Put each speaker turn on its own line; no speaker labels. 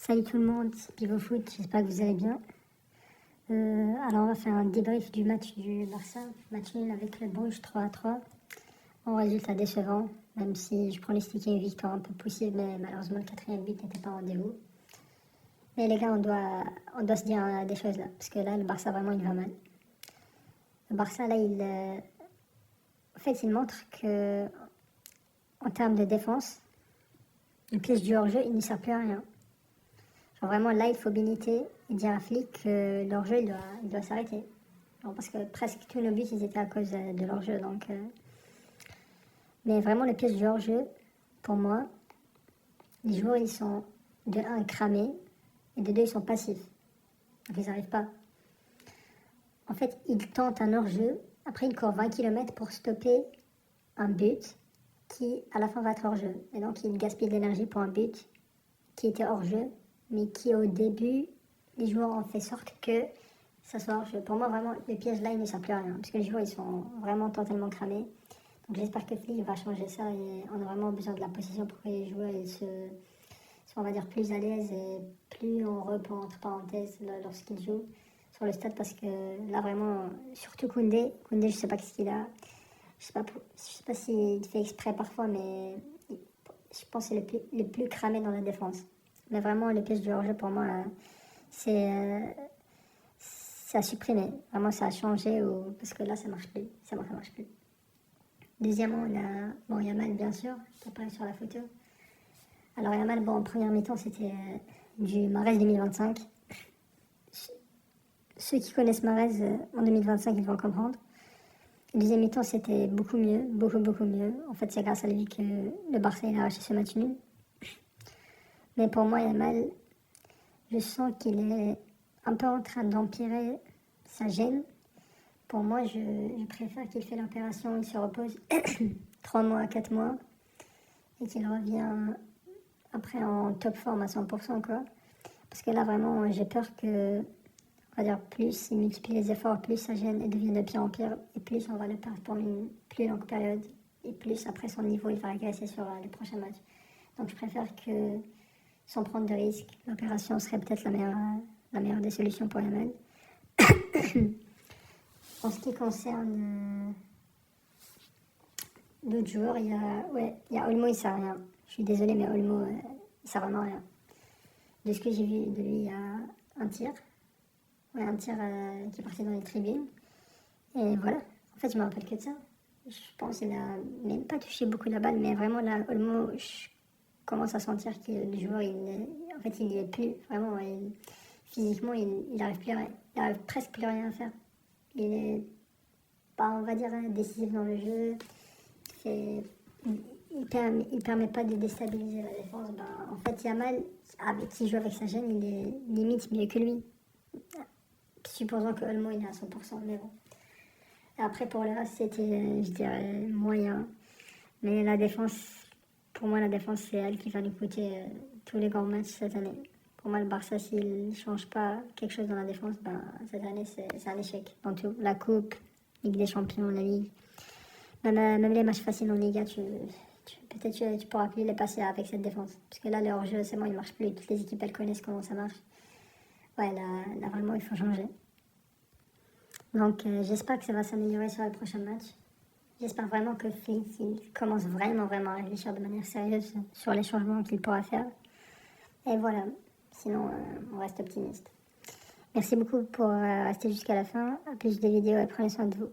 Salut tout le monde, c'est Pivot Foot, j'espère que vous allez bien. Alors on va faire un débrief du match du Barça, match nul avec le Bruges 3-3. En résultat décevant, même si je pronostiquais une victoire un peu possible, mais malheureusement le quatrième but n'était pas au rendez-vous. Mais les gars, on doit se dire des choses là, parce que là le Barça vraiment il va mal. Le Barça là il montre que en termes de défense, une pièce du hors-jeu il ne sert plus à rien. Genre vraiment là il faut béniter et dire à Flick que leur jeu il doit s'arrêter. Genre, parce que presque tous nos buts ils étaient à cause de leur jeu. Mais vraiment le piège du hors-jeu, pour moi, les joueurs ils sont de un cramés et de deux ils sont passifs. Donc ils n'arrivent pas. En fait ils tentent un hors-jeu, après ils courent 20 km pour stopper un but qui à la fin va être hors-jeu. Et donc ils gaspillent de l'énergie pour un but qui était hors-jeu, mais qui au début, les joueurs ont fait sorte que ça soit hors-jeu. Pour moi, vraiment, le piège là, il ne sert plus à rien, parce que les joueurs, ils sont vraiment totalement cramés. Donc j'espère que Flick va changer ça, et on a vraiment besoin de la possession pour que les joueurs ils soient, on va dire, plus à l'aise et plus en repos, entre parenthèses, lorsqu'ils jouent sur le stade, parce que là, vraiment, surtout Koundé, je sais pas ce qu'il a. Je sais pas s'il fait exprès parfois, mais je pense que c'est le plus cramé dans la défense. Mais vraiment, le piège du hors-jeu, pour moi, c'est à supprimer. Vraiment, ça a changé, parce que là, ça marche plus. Ça marche plus. Deuxièmement, on a Yamal, bien sûr, qui apparaît sur la photo. Alors, Yamal, en première mi-temps, c'était du Mahrez 2025. Ceux qui connaissent Mahrez en 2025, ils vont comprendre. Le deuxième mi-temps, c'était beaucoup mieux, beaucoup mieux. En fait, c'est grâce à lui que le Barça a arraché ce match nul. Mais pour moi, Yamal, je sens qu'il est un peu en train d'empirer sa gêne. Pour moi, je préfère qu'il fait l'opération, il se repose 3 mois, 4 mois, et qu'il revient après en top forme à 100%, quoi. Parce que là, vraiment, j'ai peur que, on va dire, plus il multiplie les efforts, plus sa gêne devient de pire en pire, et plus on va le perdre pendant une plus longue période, et plus après son niveau, il va régresser sur les prochains matchs. Donc je préfère que, sans prendre de risques, l'opération serait peut-être la meilleure des solutions pour Yamal. En ce qui concerne d'autres joueurs, il y a Olmo, il sert à rien. Je suis désolée, mais Olmo, il sert vraiment à rien. De ce que j'ai vu de lui, il y a un tir. Un tir qui est parti dans les tribunes. Et voilà. En fait, je me rappelle que de ça. Je pense qu'il n'a même pas touché beaucoup la balle, mais vraiment là, Olmo, je commence à sentir que le joueur, il n'y est plus. Vraiment, physiquement, il n'arrive presque plus rien à faire. Il est pas, on va dire, décisif dans le jeu. Il permet pas de déstabiliser la défense. En fait, Yamal, qui joue avec sa gêne, il est limite mieux que lui. Supposons que Olmo il est à 100%, mais bon. Après, pour le reste, c'était, je dirais, moyen. Mais la défense, pour moi, c'est elle qui va nous coûter tous les grands matchs cette année. Pour moi, le Barça, s'il ne change pas quelque chose dans la défense, cette année, c'est un échec. Dans tout, la Coupe, Ligue des Champions, la Ligue. Même les matchs faciles en Liga, peut-être tu pourras plus les passer avec cette défense. Parce que là, le hors-jeu, c'est bon, il ne marche plus. Toutes les équipes, elles connaissent comment ça marche. Ouais, là vraiment, il faut changer. Donc, j'espère que ça va s'améliorer sur les prochains matchs. J'espère vraiment que Flick commence vraiment à réfléchir de manière sérieuse sur les changements qu'il pourra faire. Et voilà, sinon, on reste optimiste. Merci beaucoup pour rester jusqu'à la fin. À plus de vidéos et prenez soin de vous.